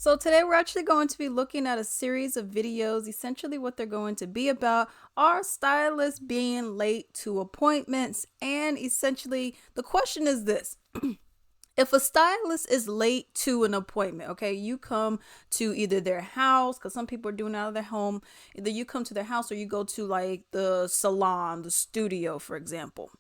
So today we're actually going to be looking at a series of videos. Essentially what they're going to be about are stylists being late to appointments. And essentially the question is this. If a stylist is late to an appointment, okay, you come to either their house, because some people are doing it out of their home, either you come to their house or you go to like the salon, the studio, for example.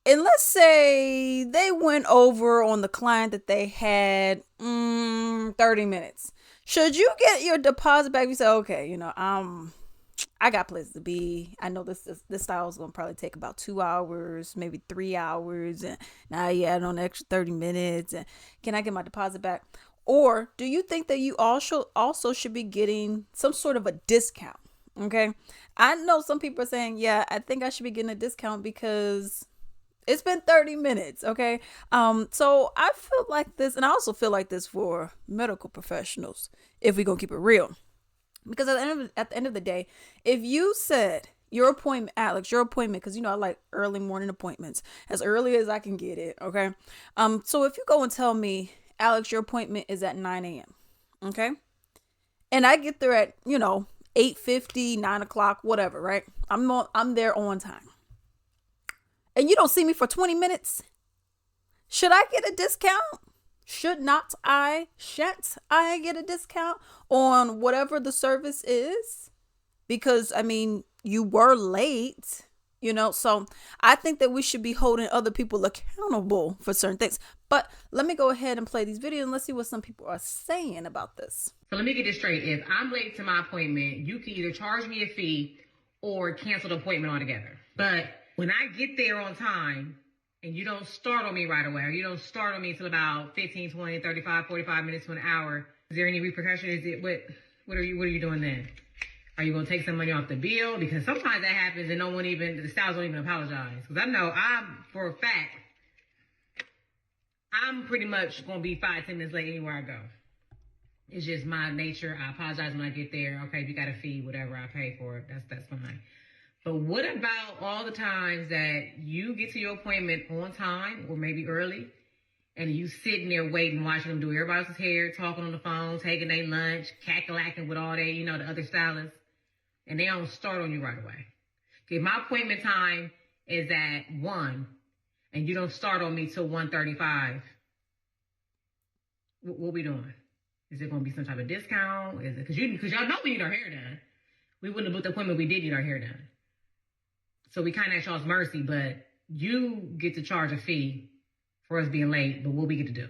And let's say they went over on the client that they had 30 minutes. Should you get your deposit back? You say, okay, I got places to be. I know this style is gonna probably take about 2 hours, maybe 3 hours, and now you add on an extra 30 minutes. And can I get my deposit back? Or do you think that you also should be getting some sort of a discount? Okay, I know some people are saying, yeah, I think I should be getting a discount because it's been 30 minutes. Okay, so I feel like this, and I also feel like this for medical professionals, if we gonna keep it real. Because at the end of the day, if you said your appointment, Alex, your appointment, because I like early morning appointments, as early as I can get it. Okay. So if you go and tell me, Alex, your appointment is at 9 a.m. Okay. And I get there at 8:50, 9 o'clock, whatever, right? I'm there on time. And you don't see me for 20 minutes. Should I get a discount? Shan't I get a discount on whatever the service is? Because you were late, so I think that we should be holding other people accountable for certain things. But let me go ahead and play these videos and let's see what some people are saying about this. So let me get this straight. If I'm late to my appointment, you can either charge me a fee or cancel the appointment altogether. But when I get there on time, and you don't start on me right away, or you don't start on me until about 15, 20, 35, 45 minutes to an hour, is there any repercussion? What are you doing then? Are you going to take some money off the bill? Because sometimes that happens and the stylists don't even apologize. Because I know for a fact, I'm pretty much going to be 5, 10 minutes late anywhere I go. It's just my nature. I apologize when I get there. Okay, if you got a fee, whatever, I pay for it. That's fine. But what about all the times that you get to your appointment on time or maybe early and you sitting there waiting, watching them do everybody else's hair, talking on the phone, taking their lunch, cackalaacking with all the other stylists, and they don't start on you right away. Okay, my appointment time is at 1 and you don't start on me till 1:35. What we doing? Is it going to be some type of discount? Is it because y'all know we need our hair done. We wouldn't have booked the appointment if we did need our hair done. So we kind of at y'all's mercy, but you get to charge a fee for us being late, but what we get to do?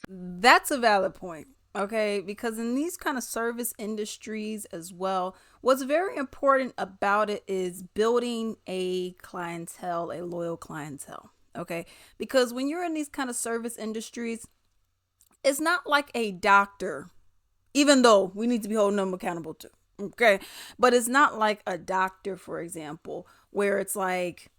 That's a valid point, okay? Because in these kind of service industries as well, what's very important about it is building a clientele, a loyal clientele, okay? Because when you're in these kind of service industries, it's not like a doctor, even though we need to be holding them accountable too. Okay. But it's not like a doctor, for example, where it's like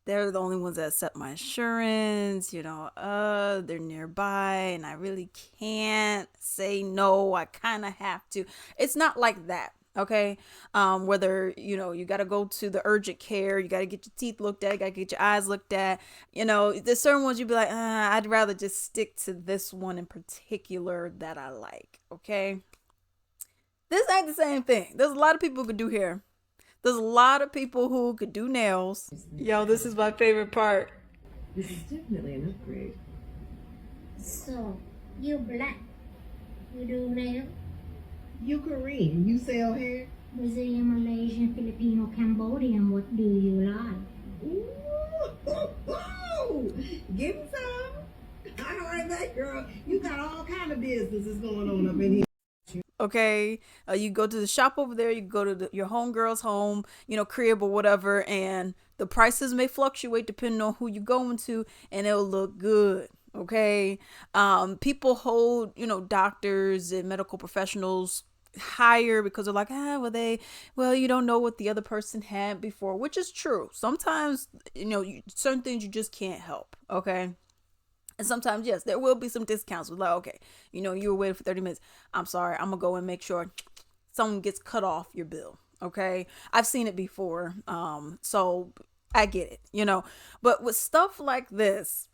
they're the only ones that accept my insurance, they're nearby and I really can't say no. I kind of have to. It's not like that. Okay. Whether, you got to go to the urgent care, you got to get your teeth looked at, you got to get your eyes looked at, there's certain ones you'd be like, I'd rather just stick to this one in particular that I like. Okay. This ain't the same thing. There's a lot of people who could do hair. There's a lot of people who could do nails. Yo, this is my favorite part. This is definitely an upgrade. So, you black, you do nail, You Korean, you sell hair? Brazilian, Malaysian, Filipino, Cambodian, what do you like? Ooh, give me some. I heard that, girl. You got all kind of businesses going on up in here. Okay, you go to the shop over there, you go to your homegirl's home, crib or whatever, and the prices may fluctuate depending on who you're going to, and it'll look good. Okay, people hold doctors and medical professionals higher because they're like, you don't know what the other person had before, which is true. Sometimes certain things you just can't help. Okay. And sometimes, yes, there will be some discounts. Like, okay, you were waiting for 30 minutes. I'm sorry. I'm going to go and make sure someone gets cut off your bill. Okay. I've seen it before. So I get it, but with stuff like this,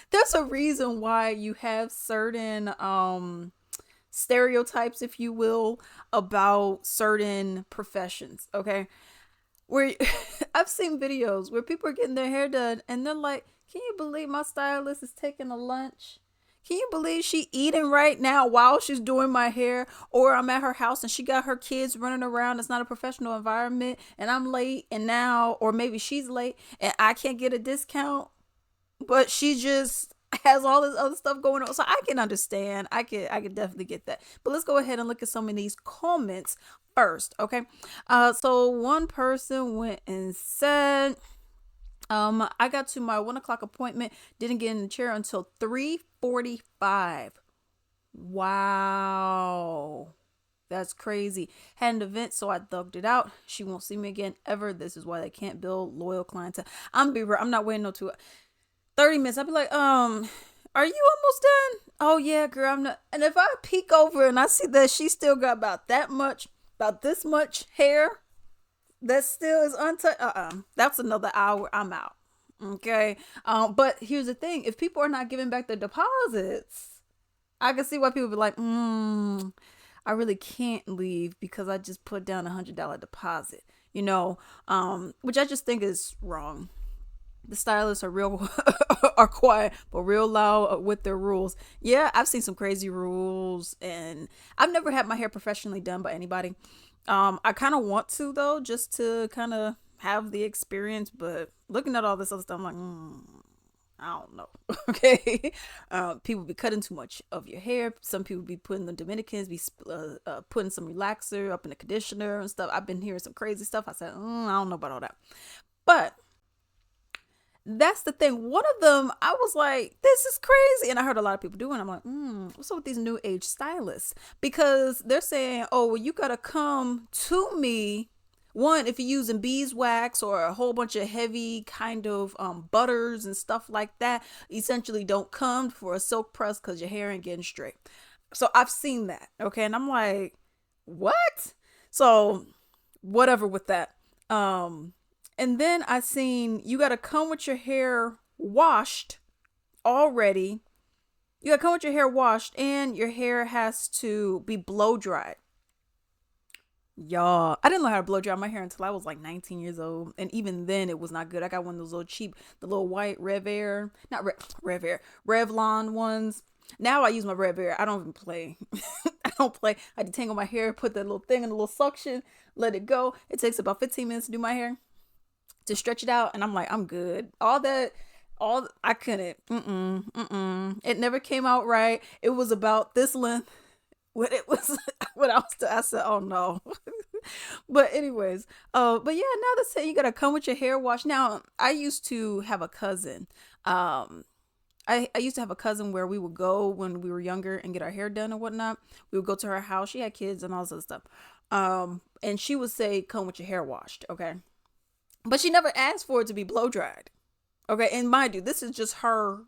there's a reason why you have certain stereotypes, if you will, about certain professions. Okay, where I've seen videos where people are getting their hair done and they're like, can you believe my stylist is taking a lunch? Can you believe she eating right now while she's doing my hair? Or I'm at her house and she got her kids running around. It's not a professional environment and I'm late and now, or maybe she's late and I can't get a discount, but she just has all this other stuff going on. So I can understand. I can definitely get that. But let's go ahead and look at some of these comments first, okay? So one person went and said, I got to my 1 o'clock appointment, didn't get in the chair until 3:45. Wow. That's crazy. Had an event, so I thugged it out. She won't see me again ever. This is why they can't build loyal clientele. I'm not waiting no 30 minutes. I'll be like, are you almost done? Oh yeah, girl, I'm not. And if I peek over and I see that she still got about this much hair that still is untouched, that's another hour. I'm out. Okay. But here's the thing: if people are not giving back their deposits, I can see why people be like, I really can't leave because I just put down $100 deposit. Which I just think is wrong. The stylists are real are quiet but real loud with their rules. Yeah, I've seen some crazy rules, and I've never had my hair professionally done by anybody. I kind of want to though, just to kind of have the experience. But looking at all this other stuff, I'm like, I don't know. Okay, people be cutting too much of your hair. Some people be putting the Dominicans be putting some relaxer up in the conditioner and stuff. I've been hearing some crazy stuff. I said, I don't know about all that, but that's the thing. One of them, I was like, this is crazy. And I heard a lot of people doing. I'm like, what's up with these new age stylists? Because they're saying, oh, well, you got to come to me. One, if you're using beeswax or a whole bunch of heavy kind of butters and stuff like that, essentially don't come for a silk press because your hair ain't getting straight. So I've seen that. Okay. And I'm like, what? So whatever with that. And then I seen you got to come with your hair washed already. You got to come with your hair washed and your hair has to be blow dried. Y'all, I didn't know how to blow dry my hair until I was like 19 years old. And even then it was not good. I got one of those little cheap, the little white Revlon ones. Now I use my Rev Air. I don't even play. I don't play. I detangle my hair, put that little thing in a little suction, let it go. It takes about 15 minutes to do my hair, to stretch it out, and I'm like, I'm good. I couldn't. It never came out right. It was about this length. When it was, I said, oh no. But anyways, but yeah, now they're saying you gotta come with your hair washed. Now, I used to have a cousin. I used to have a cousin where we would go when we were younger and get our hair done and whatnot. We would go to her house. She had kids and all this other stuff. And she would say, come with your hair washed. Okay. But she never asked for it to be blow dried. Okay. And mind you, this is just our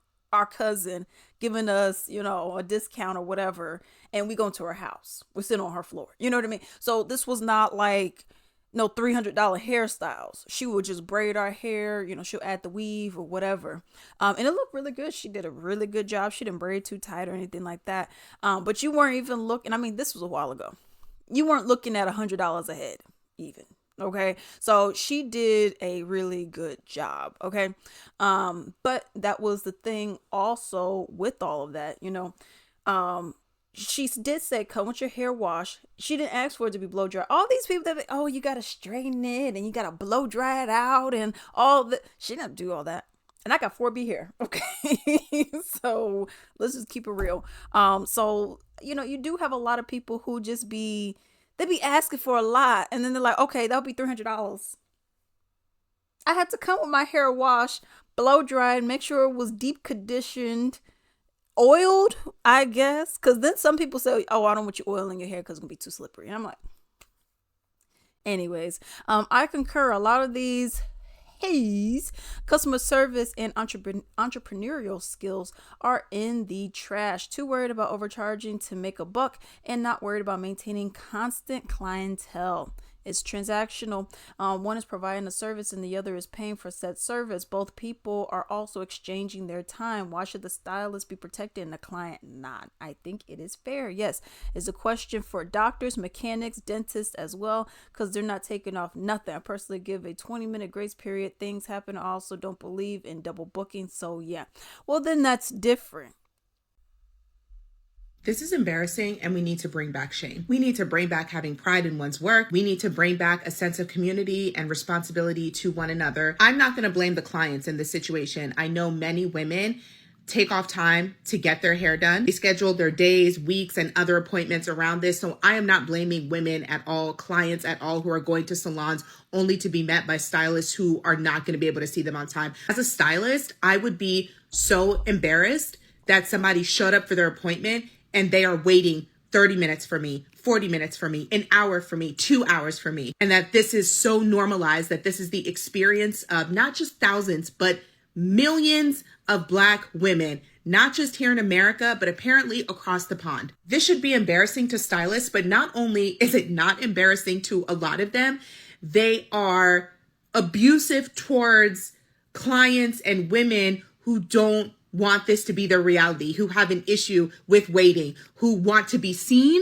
cousin giving us, a discount or whatever. And we go to her house. We're sitting on her floor. You know what I mean? So this was not like no $300 hairstyles. She would just braid our hair. She'll add the weave or whatever. And it looked really good. She did a really good job. She didn't braid too tight or anything like that. But you weren't even looking. I mean, this was a while ago. You weren't looking at $100 a head even. Okay. So she did a really good job. Okay. But that was the thing also with all of that, she did say, come with your hair wash. She didn't ask for it to be blow dry. All these people that, you got to straighten it and you got to blow dry it out and all that. She didn't do all that. And I got 4B hair. Okay. So let's just keep it real. So, you do have a lot of people who just they be asking for a lot. And then they're like, okay, that'll be $300. I had to come with my hair washed, blow dried, make sure it was deep conditioned, oiled, I guess. Because then some people say, oh, I don't want you oiling your hair because it's going to be too slippery. And I'm like, anyways, I concur. A lot of these customer service and entrepreneurial skills are in the trash. Too worried about overcharging to make a buck and not worried about maintaining constant clientele. It's transactional. One is providing a service and the other is paying for said service. Both people are also exchanging their time. Why should the stylist be protected and the client not? I think it is fair. Yes, it's a question for doctors, mechanics, dentists as well, because they're not taking off nothing. I personally give a 20-minute grace period. Things happen. I also don't believe in double booking. So yeah, well then that's different. This is embarrassing, and we need to bring back shame. We need to bring back having pride in one's work. We need to bring back a sense of community and responsibility to one another. I'm not going to blame the clients in this situation. I know many women take off time to get their hair done. They schedule their days, weeks, and other appointments around this. So I am not blaming women at all, clients at all, who are going to salons only to be met by stylists who are not going to be able to see them on time. As a stylist, I would be so embarrassed that somebody showed up for their appointment and they are waiting 30 minutes for me, 40 minutes for me, an hour for me, 2 hours for me. And that this is so normalized, that this is the experience of not just thousands, but millions of Black women, not just here in America, but apparently across the pond. This should be embarrassing to stylists, but not only is it not embarrassing to a lot of them, they are abusive towards clients and women who don't want this to be their reality, who have an issue with waiting, who want to be seen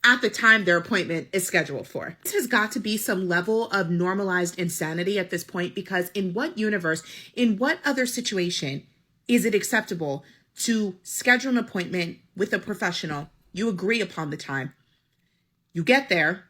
at the time their appointment is scheduled for. This has got to be some level of normalized insanity at this point, because in what universe, in what other situation is it acceptable to schedule an appointment with a professional? You agree upon the time. You get there,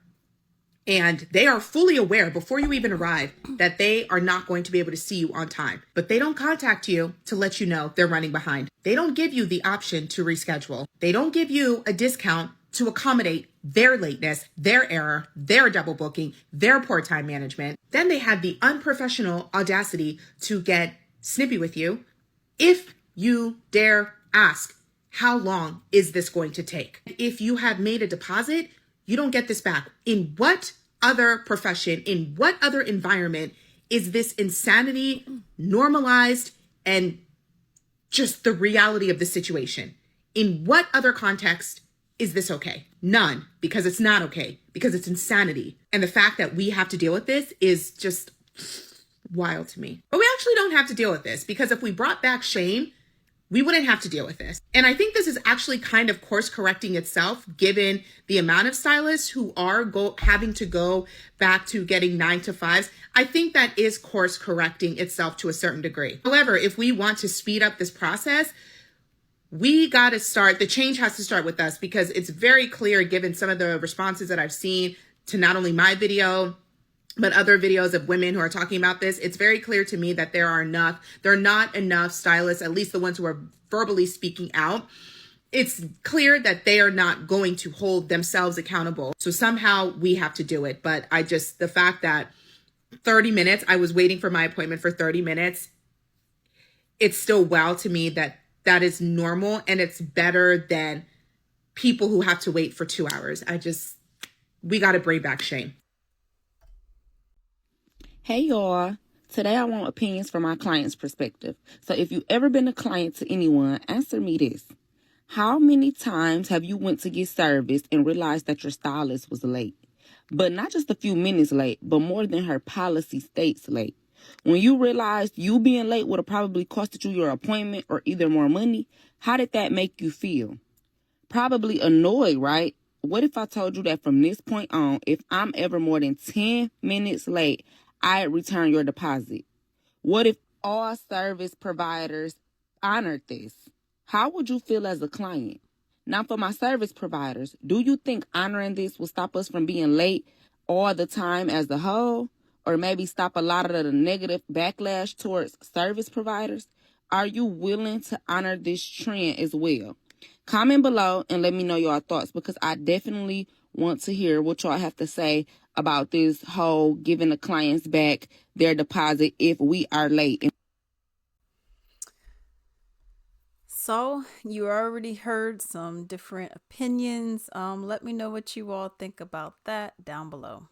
and they are fully aware before you even arrive that they are not going to be able to see you on time. But they don't contact you to let you know they're running behind. They don't give you the option to reschedule. They don't give you a discount to accommodate their lateness, their error, their double booking, their poor time management. Then they have the unprofessional audacity to get snippy with you if you dare ask, how long is this going to take? If you have made a deposit, you don't get this back. In what other profession, in what other environment is this insanity normalized and just the reality of the situation? In what other context is this okay? None, because it's not okay, because it's insanity. And the fact that we have to deal with this is just wild to me. But we actually don't have to deal with this, because if we brought back shame, we wouldn't have to deal with this. And I think this is actually kind of course correcting itself, given the amount of stylists who are having to go back to getting 9 to 5s. I think that is course correcting itself to a certain degree. However, if we want to speed up this process, we got to start, the change has to start with us, because it's very clear, given some of the responses that I've seen to not only my video, but other videos of women who are talking about this. It's very clear to me that there are not enough stylists, at least the ones who are verbally speaking out. It's clear that they are not going to hold themselves accountable. So somehow we have to do it. But the fact that 30 minutes, I was waiting for my appointment for 30 minutes, it's still wild to me that that is normal, and it's better than people who have to wait for 2 hours. We got to bring back shame. Hey y'all, today I want opinions from my client's perspective. So if you've ever been a client to anyone, answer me this. How many times have you went to get service and realized that your stylist was late? But not just a few minutes late, but more than her policy states late. When you realized you being late would have probably costed you your appointment or either more money, how did that make you feel? Probably annoyed, right? What if I told you that from this point on, if I'm ever more than 10 minutes late, I return your deposit? What if all service providers honored this? How would you feel as a client? Now, for my service providers, do you think honoring this will stop us from being late all the time as a whole? Or maybe stop a lot of the negative backlash towards service providers? Are you willing to honor this trend as well? Comment below and let me know your thoughts, because I definitely want to hear what y'all have to say about this whole giving the clients back their deposit if we are late. So you already heard some different opinions. Let me know what you all think about that down below.